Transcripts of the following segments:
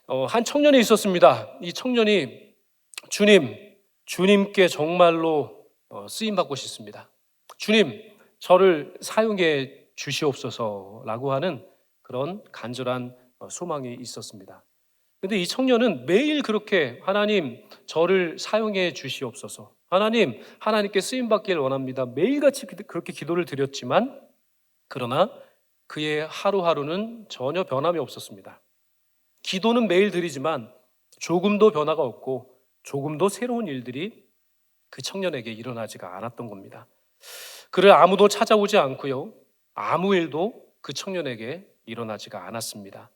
한 청년이 있었습니다. 이 청년이 주님께 정말로 쓰임받고 싶습니다. 주님, 저를 사용해 주시옵소서라고 하는 그런 간절한 소망이 있었습니다. 근데 이 청년은 매일 그렇게 하나님, 저를 사용해 주시옵소서. 하나님께 쓰임 받기를 원합니다. 매일같이 그렇게 기도를 드렸지만 그러나 그의 하루하루는 전혀 변함이 없었습니다. 기도는 매일 드리지만 조금도 변화가 없고 조금도 새로운 일들이 그 청년에게 일어나지가 않았던 겁니다. 그를 아무도 찾아오지 않고요. 아무 일도 그 청년에게 일어나지가 않았습니다.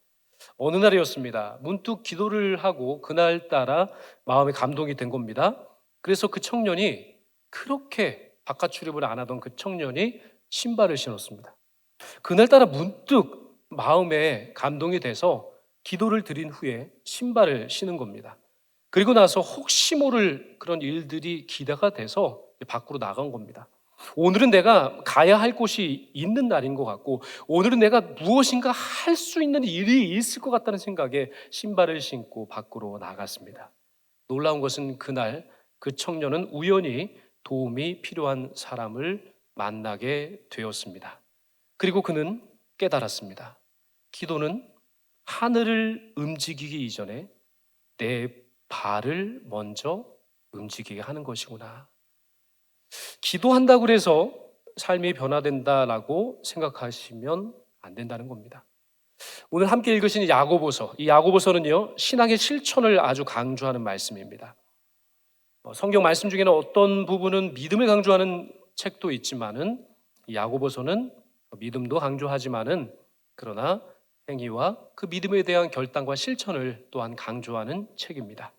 어느 날이었습니다. 문득 기도를 하고 그날따라 마음에 감동이 된 겁니다. 그래서 그 청년이 그렇게 바깥 출입을 안 하던 그 청년이 신발을 신었습니다. 그날따라 문득 마음에 감동이 돼서 기도를 드린 후에 신발을 신은 겁니다. 그리고 나서 혹시 모를 그런 일들이 기대가 돼서 밖으로 나간 겁니다. 오늘은 내가 가야 할 곳이 있는 날인 것 같고 오늘은 내가 무엇인가 할 수 있는 일이 있을 것 같다는 생각에 신발을 신고 밖으로 나갔습니다. 놀라운 것은 그날 그 청년은 우연히 도움이 필요한 사람을 만나게 되었습니다. 그리고 그는 깨달았습니다. 기도는 하늘을 움직이기 이전에 내 발을 먼저 움직이게 하는 것이구나. 기도한다고 해서 삶이 변화된다라고 생각하시면 안 된다는 겁니다. 오늘 함께 읽으신 야고보서, 이 야고보서는요, 신앙의 실천을 아주 강조하는 말씀입니다. 성경 말씀 중에는 어떤 부분은 믿음을 강조하는 책도 있지만은 이 야고보서는 믿음도 강조하지만은 그러나 행위와 그 믿음에 대한 결단과 실천을 또한 강조하는 책입니다.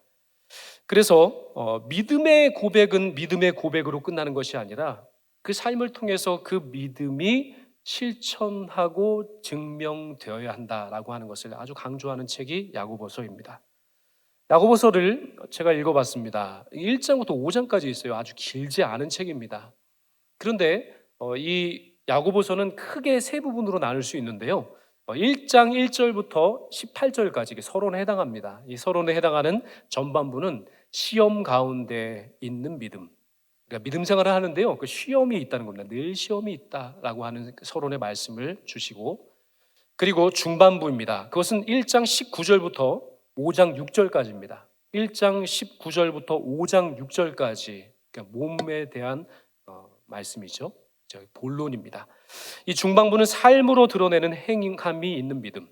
그래서 믿음의 고백은 믿음의 고백으로 끝나는 것이 아니라 그 삶을 통해서 그 믿음이 실천하고 증명되어야 한다라고 하는 것을 아주 강조하는 책이 야고보서입니다. 야고보서를 제가 읽어봤습니다. 1장부터 5장까지 있어요. 아주 길지 않은 책입니다. 그런데 이 야고보서는 크게 세 부분으로 나눌 수 있는데요. 1장 1절부터 18절까지 서론에 해당합니다. 이 서론에 해당하는 전반부는 시험 가운데 있는 믿음, 그러니까 믿음 생활을 하는데요, 그 시험이 있다는 겁니다. 늘 시험이 있다라고 하는 서론의 말씀을 주시고, 그리고 중반부입니다. 그것은 1장 19절부터 5장 6절까지입니다. 1장 19절부터 5장 6절까지, 그러니까 몸에 대한 말씀이죠. 본론입니다. 이 중반부는 삶으로 드러내는 행함이 있는 믿음,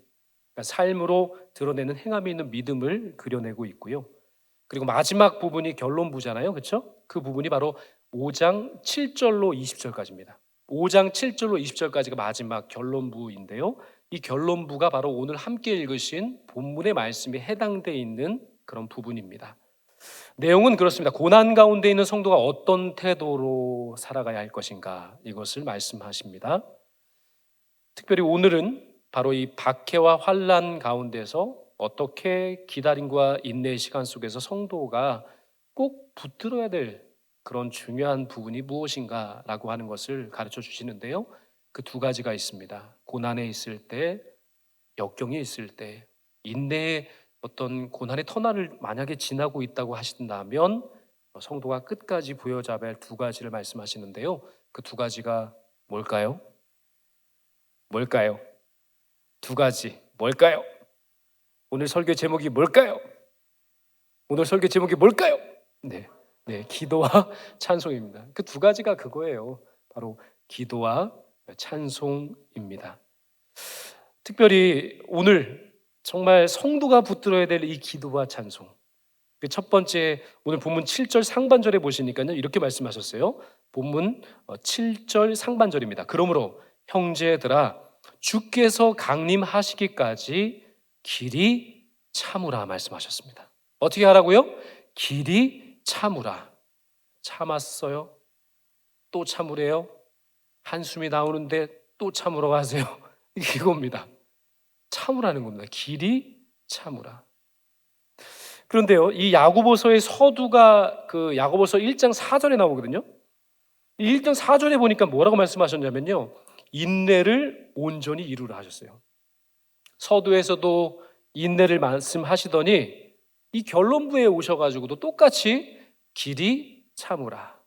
그러니까 삶으로 드러내는 행함이 있는 믿음을 그려내고 있고요. 그리고 마지막 부분이 결론부잖아요, 그렇죠? 그 부분이 바로 5장 7절로 20절까지입니다. 5장 7절로 20절까지가 마지막 결론부인데요. 이 결론부가 바로 오늘 함께 읽으신 본문의 말씀에 해당되어 있는 그런 부분입니다. 내용은 그렇습니다. 고난 가운데 있는 성도가 어떤 태도로 살아가야 할 것인가, 이것을 말씀하십니다. 특별히 오늘은 바로 이 박해와 환난 가운데서 어떻게 기다림과 인내의 시간 속에서 성도가 꼭 붙들어야 될 그런 중요한 부분이 무엇인가라고 하는 것을 가르쳐 주시는데요. 그 두 가지가 있습니다. 고난에 있을 때, 역경이 있을 때, 인내의 어떤 고난의 터널을 만약에 지나고 있다고 하신다면 성도가 끝까지 부여잡아야 할 두 가지를 말씀하시는데요. 그 두 가지가 뭘까요? 두 가지 뭘까요? 오늘 설교 제목이 뭘까요? 네, 기도와 찬송입니다. 그 두 가지가 그거예요. 바로 기도와 찬송입니다. 특별히 오늘 정말 성도가 붙들어야 될 이 기도와 찬송. 그 첫 번째, 오늘 본문 7절 상반절에 보시니까요, 이렇게 말씀하셨어요. 본문 7절 상반절입니다. 그러므로 형제들아, 주께서 강림하시기까지 길이 참으라 말씀하셨습니다. 어떻게 하라고요? 길이 참으라. 참았어요? 또 참으래요? 한숨이 나오는데 또 참으러 가세요? 이겁니다. 참으라는 겁니다. 길이 참으라. 그런데요, 이 야고보서의 서두가 그 야고보서 1장 4절에 나오거든요. 이 1장 4절에 보니까 뭐라고 말씀하셨냐면요, 인내를 온전히 이루라 하셨어요. 서두에서도 인내를 말씀하시더니 이 결론부에 오셔가지고도 똑같이 길이 참으라,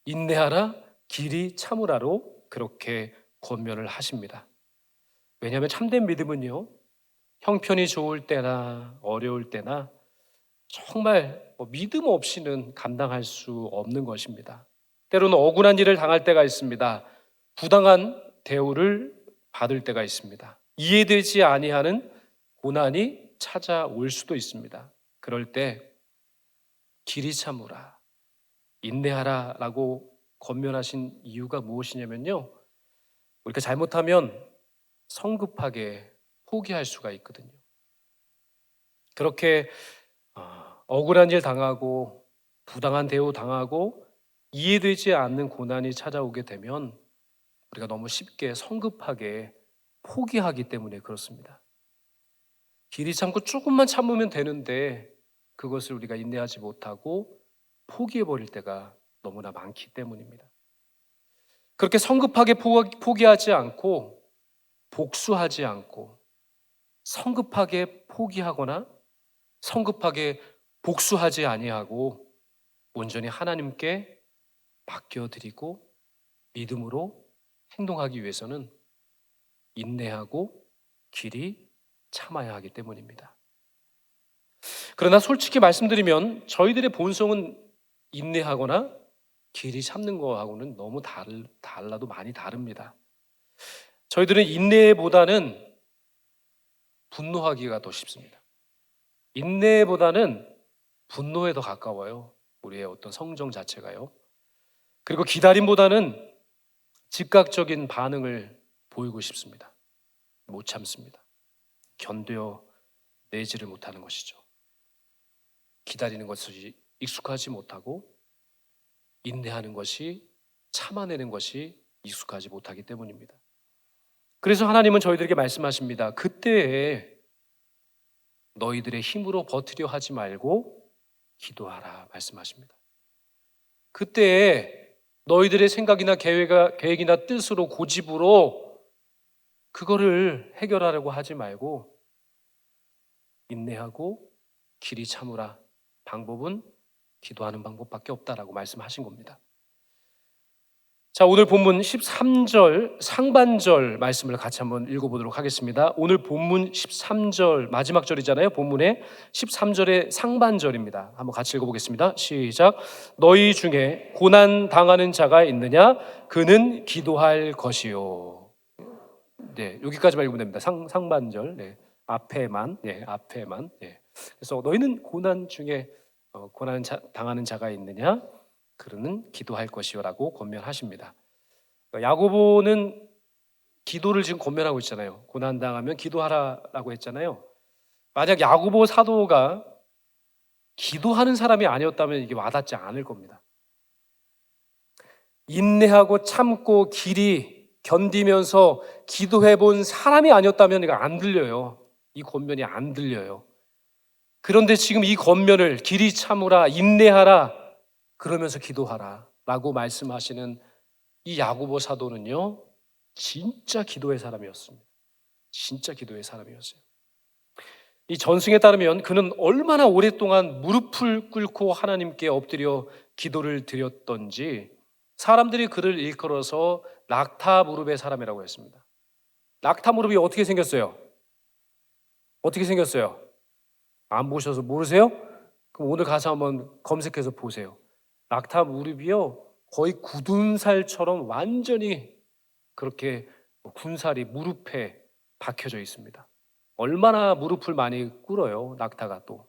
인내하라, 길이 참으라로 그렇게 권면을 하십니다. 왜냐하면 참된 믿음은요, 형편이 좋을 때나 어려울 때나 정말 믿음 없이는 감당할 수 없는 것입니다. 때로는 억울한 일을 당할 때가 있습니다. 부당한 대우를 받을 때가 있습니다. 이해되지 아니하는 고난이 찾아올 수도 있습니다. 그럴 때 길이 참으라, 인내하라 라고 권면하신 이유가 무엇이냐면요, 우리가 잘못하면 성급하게 포기할 수가 있거든요. 그렇게 억울한 일 당하고 부당한 대우 당하고 이해되지 않는 고난이 찾아오게 되면 우리가 너무 쉽게 성급하게 포기하기 때문에 그렇습니다. 길이 참고 조금만 참으면 되는데 그것을 우리가 인내하지 못하고 포기해버릴 때가 너무나 많기 때문입니다. 그렇게 성급하게 포기하지 않고 복수하지 않고 성급하게 포기하거나 성급하게 복수하지 아니하고 온전히 하나님께 맡겨드리고 믿음으로 행동하기 위해서는 인내하고 길이 참아야 하기 때문입니다. 그러나 솔직히 말씀드리면 저희들의 본성은 인내하거나 길이 참는 거하고는 너무 달라도 많이 다릅니다. 저희들은 인내보다는 분노하기가 더 쉽습니다. 인내보다는 분노에 더 가까워요. 우리의 어떤 성정 자체가요. 그리고 기다림보다는 즉각적인 반응을 보이고 싶습니다. 못 참습니다. 견뎌내지를 못하는 것이죠. 기다리는 것이 익숙하지 못하고 인내하는 것이, 참아내는 것이 익숙하지 못하기 때문입니다. 그래서 하나님은 저희들에게 말씀하십니다. 그때에 너희들의 힘으로 버티려 하지 말고 기도하라 말씀하십니다. 그때에 너희들의 생각이나 계획이나 뜻으로 고집으로 그거를 해결하려고 하지 말고 인내하고 길이 참으라. 방법은 기도하는 방법밖에 없다라고 말씀하신 겁니다. 자, 오늘 본문 13절 상반절 말씀을 같이 한번 읽어보도록 하겠습니다. 오늘 본문 13절 마지막 절이잖아요. 본문의 13절의 상반절입니다. 한번 같이 읽어보겠습니다. 시작. 너희 중에 고난 당하는 자가 있느냐? 그는 기도할 것이요. 네, 여기까지만 읽으면 됩니다. 상반절. 네, 앞에만. 네, 앞에만. 네. 그래서 너희는 고난 중에 고난 당하는 자가 있느냐? 그는 기도할 것이요라고 권면하십니다. 야고보는 기도를 지금 권면하고 있잖아요. 고난 당하면 기도하라라고 했잖아요. 만약 야고보 사도가 기도하는 사람이 아니었다면 이게 와닿지 않을 겁니다. 인내하고 참고 길이 견디면서 기도해 본 사람이 아니었다면 이거 안 들려요. 이 권면이 안 들려요. 그런데 지금 이 권면을 길이 참으라, 인내하라, 그러면서 기도하라 라고 말씀하시는 이 야고보 사도는요, 진짜 기도의 사람이었습니다. 진짜 기도의 사람이었어요. 이 전승에 따르면 그는 얼마나 오랫동안 무릎을 꿇고 하나님께 엎드려 기도를 드렸던지 사람들이 그를 일컬어서 낙타 무릎의 사람이라고 했습니다. 낙타 무릎이 어떻게 생겼어요? 어떻게 생겼어요? 안 보셔서 모르세요? 그럼 오늘 가서 한번 검색해서 보세요. 낙타 무릎이요, 거의 굳은살처럼 완전히 그렇게 군살이 무릎에 박혀져 있습니다. 얼마나 무릎을 많이 꿇어요, 낙타가 또.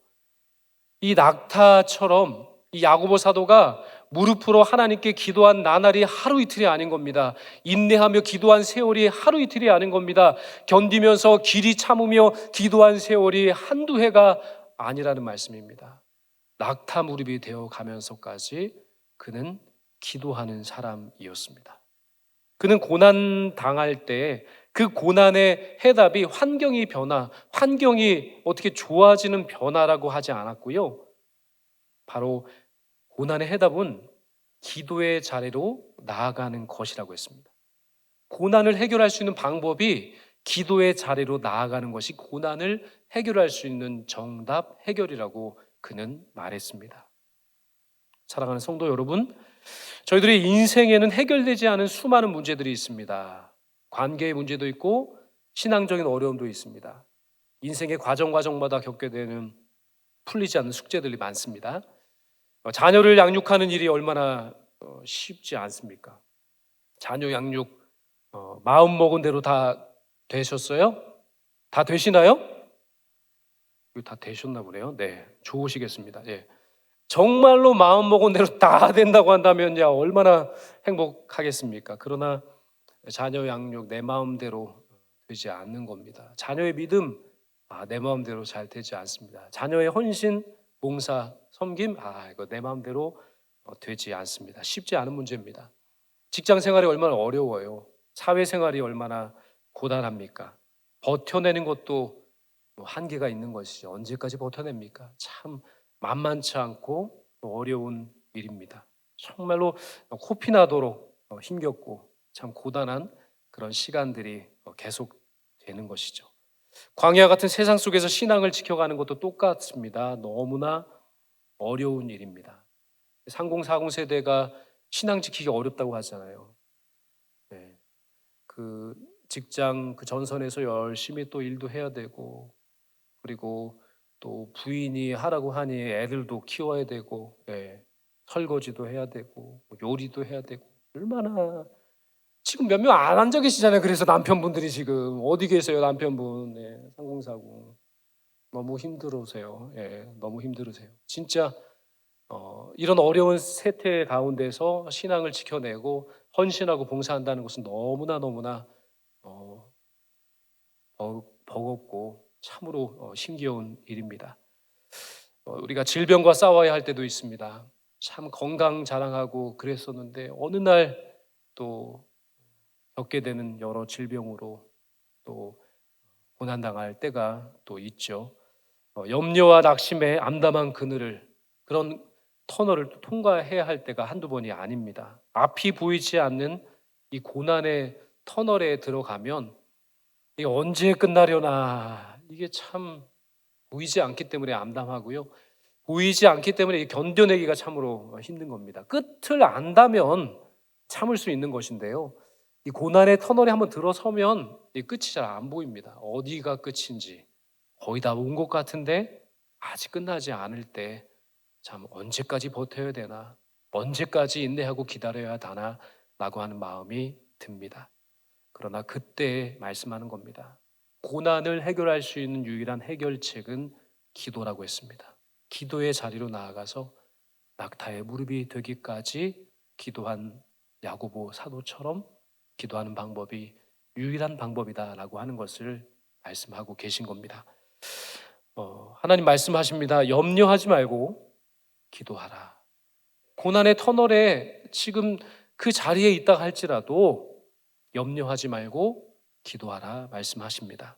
이 낙타처럼 이 야고보 사도가 무릎으로 하나님께 기도한 나날이 하루 이틀이 아닌 겁니다. 인내하며 기도한 세월이 하루 이틀이 아닌 겁니다. 견디면서 길이 참으며 기도한 세월이 한두 해가 아니라는 말씀입니다. 낙타 무릎이 되어 가면서까지 그는 기도하는 사람이었습니다. 그는 고난 당할 때 그 고난의 해답이 환경이 어떻게 좋아지는 변화라고 하지 않았고요. 바로 고난의 해답은 기도의 자리로 나아가는 것이라고 했습니다. 고난을 해결할 수 있는 방법이 기도의 자리로 나아가는 것이 고난을 해결할 수 있는 정답 해결이라고 그는 말했습니다. 사랑하는 성도 여러분, 저희들의 인생에는 해결되지 않은 수많은 문제들이 있습니다. 관계의 문제도 있고 신앙적인 어려움도 있습니다. 인생의 과정마다 겪게 되는 풀리지 않는 숙제들이 많습니다. 자녀를 양육하는 일이 얼마나 쉽지 않습니까? 자녀 양육 마음 먹은 대로 다 되셨어요? 다 되시나요? 다 되셨나 보네요. 네, 좋으시겠습니다. 예. 정말로 마음 먹은 대로 다 된다고 한다면야 얼마나 행복하겠습니까? 그러나 자녀 양육 내 마음대로 되지 않는 겁니다. 자녀의 믿음 내 마음대로 잘 되지 않습니다. 자녀의 헌신, 봉사, 섬김 이거 내 마음대로 되지 않습니다. 쉽지 않은 문제입니다. 직장 생활이 얼마나 어려워요. 사회 생활이 얼마나 고단합니까? 버텨내는 것도 한계가 있는 것이죠. 언제까지 버텨냅니까? 참 만만치 않고 어려운 일입니다. 정말로 코피 나도록 힘겹고 참 고단한 그런 시간들이 계속 되는 것이죠. 광야 같은 세상 속에서 신앙을 지켜가는 것도 똑같습니다. 너무나 어려운 일입니다. 3040 세대가 신앙 지키기 어렵다고 하잖아요. 네. 그 직장 그 전선에서 열심히 또 일도 해야 되고, 그리고 또 부인이 하라고 하니 애들도 키워야 되고, 설거지도 해야 되고, 요리도 해야 되고, 얼마나 지금 몇 명 안 앉아 계시잖아요. 그래서 남편분들이 지금 어디 계세요, 남편분? 3040 너무 힘들으세요. 너무 힘들으세요. 진짜 이런 어려운 세태 가운데서 신앙을 지켜내고 헌신하고 봉사한다는 것은 너무나 버겁고 참으로 힘겨운 일입니다. 우리가 질병과 싸워야 할 때도 있습니다. 참 건강 자랑하고 그랬었는데 어느 날 또 겪게 되는 여러 질병으로 또 고난당할 때가 또 있죠. 염려와 낙심에 암담한 그늘을, 그런 터널을 통과해야 할 때가 한두 번이 아닙니다. 앞이 보이지 않는 이 고난의 터널에 들어가면 이게 언제 끝나려나, 이게 참 보이지 않기 때문에 암담하고요. 보이지 않기 때문에 견뎌내기가 참으로 힘든 겁니다. 끝을 안다면 참을 수 있는 것인데요. 이 고난의 터널에 한번 들어서면 이 끝이 잘 안 보입니다. 어디가 끝인지 거의 다 온 것 같은데 아직 끝나지 않을 때 참 언제까지 버텨야 되나, 언제까지 인내하고 기다려야 하나 라고 하는 마음이 듭니다. 그러나 그때 말씀하는 겁니다. 고난을 해결할 수 있는 유일한 해결책은 기도라고 했습니다. 기도의 자리로 나아가서 낙타의 무릎이 되기까지 기도한 야고보 사도처럼 기도하는 방법이 유일한 방법이다라고 하는 것을 말씀하고 계신 겁니다. 하나님 말씀하십니다. 염려하지 말고 기도하라. 고난의 터널에 지금 그 자리에 있다 할지라도 염려하지 말고 기도하라 말씀하십니다.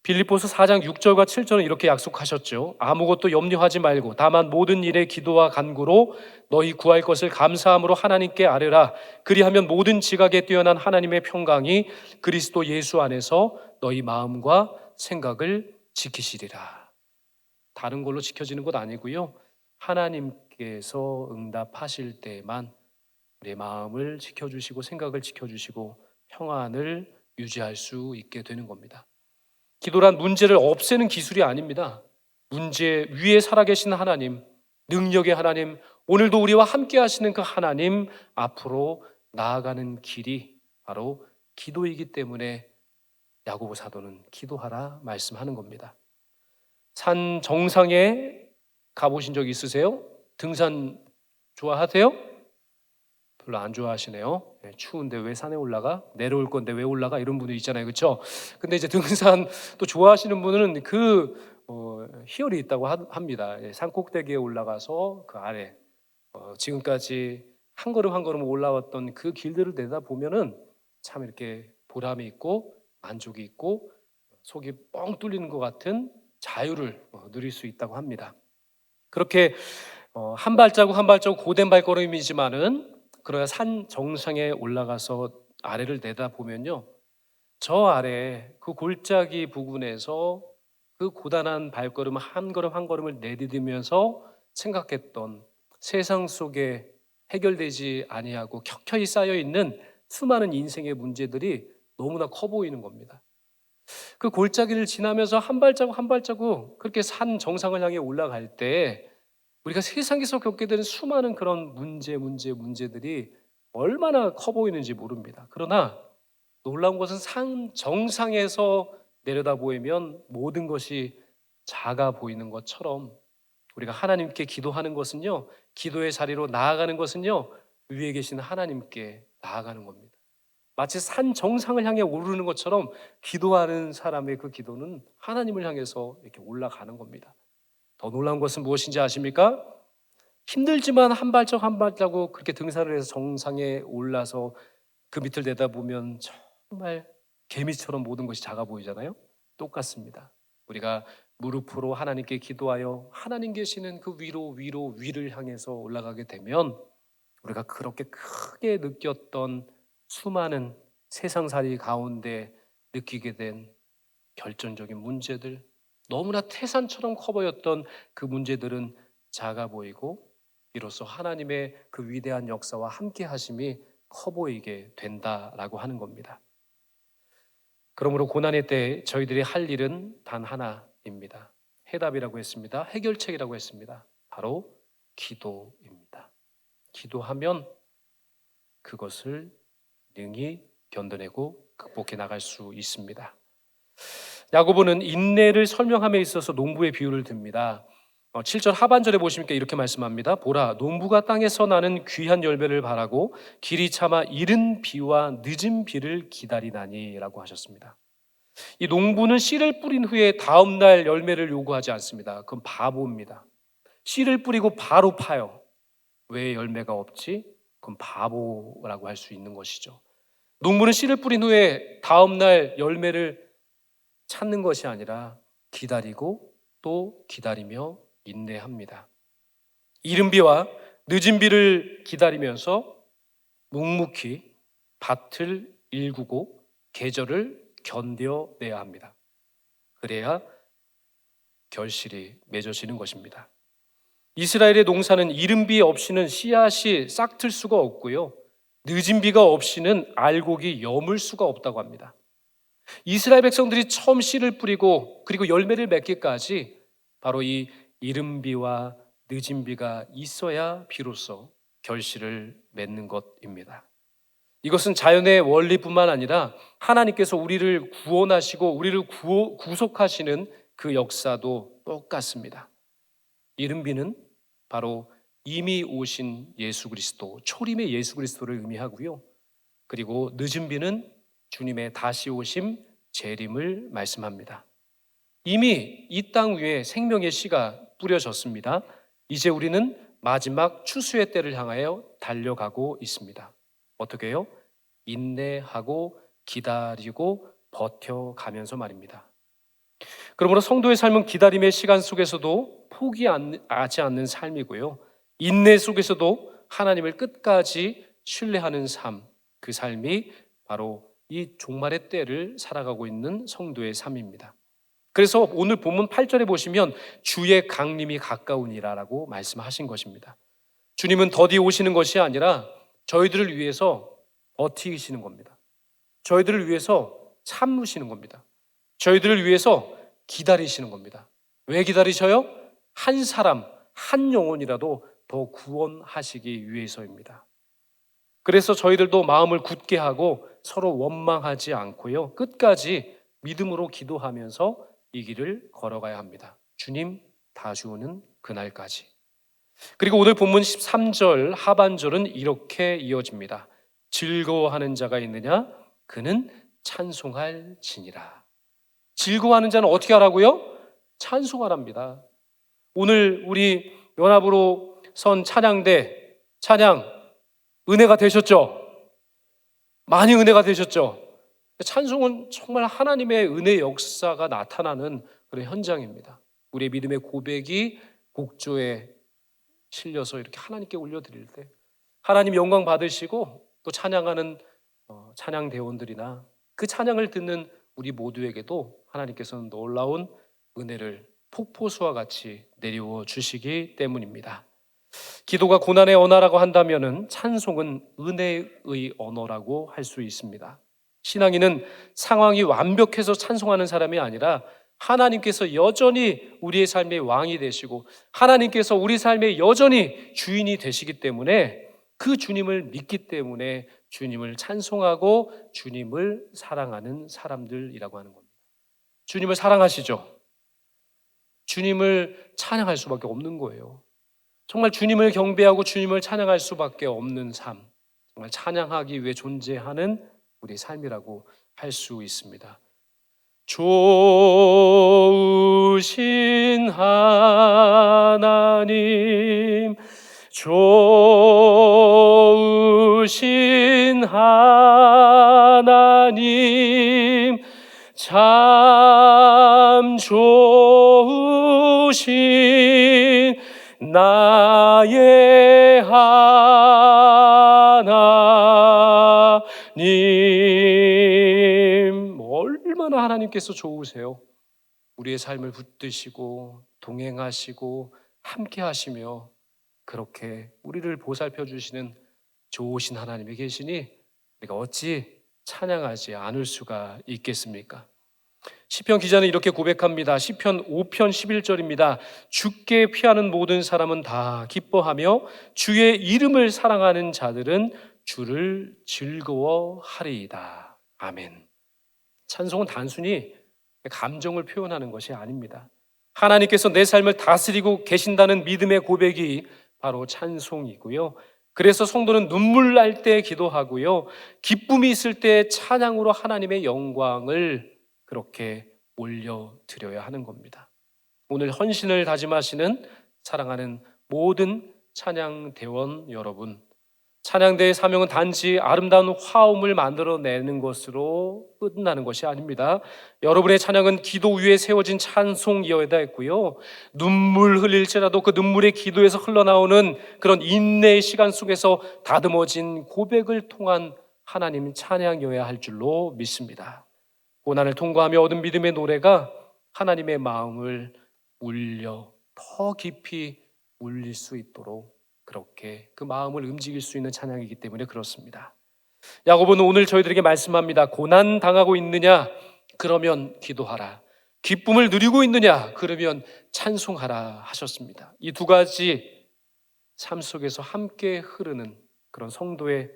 빌립보서 4장 6절과 7절은 이렇게 약속하셨죠. 아무것도 염려하지 말고 다만 모든 일에 기도와 간구로 너희 구할 것을 감사함으로 하나님께 아뢰라. 그리하면 모든 지각에 뛰어난 하나님의 평강이 그리스도 예수 안에서 너희 마음과 생각을 지키시리라. 다른 걸로 지켜지는 것 아니고요. 하나님께서 응답하실 때만 내 마음을 지켜주시고 생각을 지켜주시고 평안을 유지할 수 있게 되는 겁니다. 기도란 문제를 없애는 기술이 아닙니다. 문제 위에 살아계신 하나님, 능력의 하나님, 오늘도 우리와 함께 하시는 그 하나님 앞으로 나아가는 길이 바로 기도이기 때문에 야고보 사도는 기도하라 말씀하는 겁니다. 산 정상에 가보신 적 있으세요? 등산 좋아하세요? 별로 안 좋아하시네요. 추운데 왜 산에 올라가? 내려올 건데 왜 올라가? 이런 분들 있잖아요, 그렇죠? 근데 이제 등산 또 좋아하시는 분은 희열이 있다고 합니다. 산 꼭대기에 올라가서 그 아래 지금까지 한 걸음 한 걸음 올라왔던 그 길들을 내다 보면은 참 이렇게 보람이 있고 만족이 있고 속이 뻥 뚫리는 것 같은 자유를 누릴 수 있다고 합니다. 그렇게 한 발자국 한 발자국 고된 발걸음이지만은 그래야 산 정상에 올라가서 아래를 내다보면요, 저 아래 그 골짜기 부근에서 그 고단한 발걸음 한 걸음 한 걸음을 내디디면서 생각했던 세상 속에 해결되지 아니하고 켜켜이 쌓여 있는 수많은 인생의 문제들이 너무나 커 보이는 겁니다. 그 골짜기를 지나면서 한 발자국 한 발자국 그렇게 산 정상을 향해 올라갈 때 우리가 세상에서 겪게 되는 수많은 그런 문제들이 얼마나 커 보이는지 모릅니다. 그러나 놀라운 것은 산 정상에서 내려다 보이면 모든 것이 작아 보이는 것처럼 우리가 하나님께 기도하는 것은요, 기도의 자리로 나아가는 것은요, 위에 계신 하나님께 나아가는 겁니다. 마치 산 정상을 향해 오르는 것처럼 기도하는 사람의 그 기도는 하나님을 향해서 이렇게 올라가는 겁니다. 더 놀라운 것은 무엇인지 아십니까? 힘들지만 한 발자국 한 발자국 그렇게 등산을 해서 정상에 올라서 그 밑을 내다보면 정말 개미처럼 모든 것이 작아 보이잖아요. 똑같습니다. 우리가 무릎으로 하나님께 기도하여 하나님 계시는 그 위를 향해서 올라가게 되면 우리가 그렇게 크게 느꼈던 수많은 세상살이 가운데 느끼게 된 결정적인 문제들, 너무나 태산처럼 커 보였던 그 문제들은 작아 보이고 비로소 하나님의 그 위대한 역사와 함께 하심이 커 보이게 된다라고 하는 겁니다. 그러므로 고난의 때 저희들이 할 일은 단 하나입니다. 해답이라고 했습니다. 해결책이라고 했습니다. 바로 기도입니다. 기도하면 그것을 능히 견뎌내고 극복해 나갈 수 있습니다. 야고보는 인내를 설명함에 있어서 농부의 비유를 듭니다. 7절 하반절에 보시니까 이렇게 말씀합니다. 보라, 농부가 땅에서 나는 귀한 열매를 바라고 길이 참아 이른 비와 늦은 비를 기다리나니 라고 하셨습니다. 이 농부는 씨를 뿌린 후에 다음 날 열매를 요구하지 않습니다. 그건 바보입니다. 씨를 뿌리고 바로 파요. 왜 열매가 없지? 그건 바보라고 할 수 있는 것이죠. 농부는 씨를 뿌린 후에 다음 날 열매를 찾는 것이 아니라 기다리고 또 기다리며 인내합니다. 이른 비와 늦은 비를 기다리면서 묵묵히 밭을 일구고 계절을 견뎌내야 합니다. 그래야 결실이 맺어지는 것입니다. 이스라엘의 농사는 이른 비 없이는 씨앗이 싹틀 수가 없고요, 늦은 비가 없이는 알곡이 여물 수가 없다고 합니다. 이스라엘 백성들이 처음 씨를 뿌리고 그리고 열매를 맺기까지 바로 이 이른 비와 늦은 비가 있어야 비로소 결실을 맺는 것입니다. 이것은 자연의 원리뿐만 아니라 하나님께서 우리를 구원하시고 우리를 구속하시는 그 역사도 똑같습니다. 이른 비는 바로 이미 오신 예수 그리스도, 초림의 예수 그리스도를 의미하고요, 그리고 늦은 비는 주님의 다시 오심, 재림을 말씀합니다. 이미 이 땅 위에 생명의 씨가 뿌려졌습니다. 이제 우리는 마지막 추수의 때를 향하여 달려가고 있습니다. 어떻게 해요? 인내하고 기다리고 버텨가면서 말입니다. 그러므로 성도의 삶은 기다림의 시간 속에서도 포기하지 않는 삶이고요, 인내 속에서도 하나님을 끝까지 신뢰하는 삶, 그 삶이 바로 이 종말의 때를 살아가고 있는 성도의 삶입니다. 그래서 오늘 본문 8절에 보시면 주의 강림이 가까우니라라고 말씀하신 것입니다. 주님은 더디 오시는 것이 아니라 저희들을 위해서 버티시는 겁니다. 저희들을 위해서 참으시는 겁니다. 저희들을 위해서 기다리시는 겁니다. 왜 기다리셔요? 한 사람, 한 영혼이라도 더 구원하시기 위해서입니다. 그래서 저희들도 마음을 굳게 하고 서로 원망하지 않고요, 끝까지 믿음으로 기도하면서 이 길을 걸어가야 합니다. 주님 다시 오는 그날까지. 그리고 오늘 본문 13절 하반절은 이렇게 이어집니다. 즐거워하는 자가 있느냐? 그는 찬송할지니라. 즐거워하는 자는 어떻게 하라고요? 찬송하랍니다. 오늘 우리 연합으로 선 찬양대 찬양 은혜가 되셨죠? 많이 은혜가 되셨죠? 찬송은 정말 하나님의 은혜 역사가 나타나는 그런 현장입니다. 우리의 믿음의 고백이 곡조에 실려서 이렇게 하나님께 올려드릴 때 하나님 영광 받으시고 또 찬양하는 찬양 대원들이나 그 찬양을 듣는 우리 모두에게도 하나님께서는 놀라운 은혜를 폭포수와 같이 내려워 주시기 때문입니다. 기도가 고난의 언어라고 한다면은 찬송은 은혜의 언어라고 할 수 있습니다. 신앙인은 상황이 완벽해서 찬송하는 사람이 아니라 하나님께서 여전히 우리의 삶의 왕이 되시고 하나님께서 우리 삶의 여전히 주인이 되시기 때문에 그 주님을 믿기 때문에 주님을 찬송하고 주님을 사랑하는 사람들이라고 하는 겁니다. 주님을 사랑하시죠? 주님을 찬양할 수밖에 없는 거예요. 정말 주님을 경배하고 주님을 찬양할 수밖에 없는 삶, 정말 찬양하기 위해 존재하는 우리 삶이라고 할 수 있습니다. 좋으신 하나님, 좋으신 하나님, 참 좋으신 나의 하나님. 얼마나 하나님께서 좋으세요. 우리의 삶을 붙드시고 동행하시고 함께 하시며 그렇게 우리를 보살펴 주시는 좋으신 하나님이 계시니 우리가 어찌 찬양하지 않을 수가 있겠습니까? 시편 기자는 이렇게 고백합니다. 시편 5편 11절입니다. 주께 피하는 모든 사람은 다 기뻐하며 주의 이름을 사랑하는 자들은 주를 즐거워하리이다. 아멘. 찬송은 단순히 감정을 표현하는 것이 아닙니다. 하나님께서 내 삶을 다스리고 계신다는 믿음의 고백이 바로 찬송이고요. 그래서 성도는 눈물 날 때 기도하고요. 기쁨이 있을 때 찬양으로 하나님의 영광을 그렇게 올려드려야 하는 겁니다. 오늘 헌신을 다짐하시는 사랑하는 모든 찬양대원 여러분, 찬양대의 사명은 단지 아름다운 화음을 만들어내는 것으로 끝나는 것이 아닙니다. 여러분의 찬양은 기도 위에 세워진 찬송이어야 했고요. 눈물 흘릴지라도 그 눈물의 기도에서 흘러나오는 그런 인내의 시간 속에서 다듬어진 고백을 통한 하나님 찬양이어야 할 줄로 믿습니다. 고난을 통과하며 얻은 믿음의 노래가 하나님의 마음을 울려 더 깊이 울릴 수 있도록 그렇게 그 마음을 움직일 수 있는 찬양이기 때문에 그렇습니다. 야고보는 오늘 저희들에게 말씀합니다. 고난 당하고 있느냐? 그러면 기도하라. 기쁨을 누리고 있느냐? 그러면 찬송하라 하셨습니다. 이 두 가지 삶 속에서 함께 흐르는 그런 성도의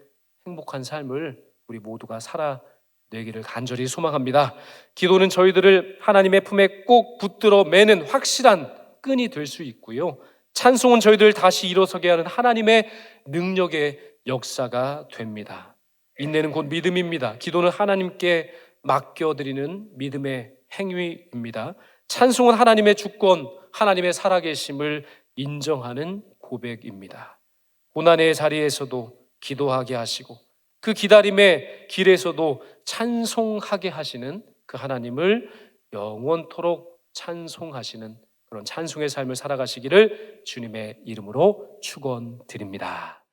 행복한 삶을 우리 모두가 살아내기를 간절히 소망합니다. 기도는 저희들을 하나님의 품에 꼭 붙들어 매는 확실한 끈이 될 수 있고요. 찬송은 저희들을 다시 일어서게 하는 하나님의 능력의 역사가 됩니다. 인내는 곧 믿음입니다. 기도는 하나님께 맡겨드리는 믿음의 행위입니다. 찬송은 하나님의 주권, 하나님의 살아계심을 인정하는 고백입니다. 고난의 자리에서도 기도하게 하시고 그 기다림의 길에서도 찬송하게 하시는 그 하나님을 영원토록 찬송하시는 그런 찬송의 삶을 살아가시기를 주님의 이름으로 축원드립니다.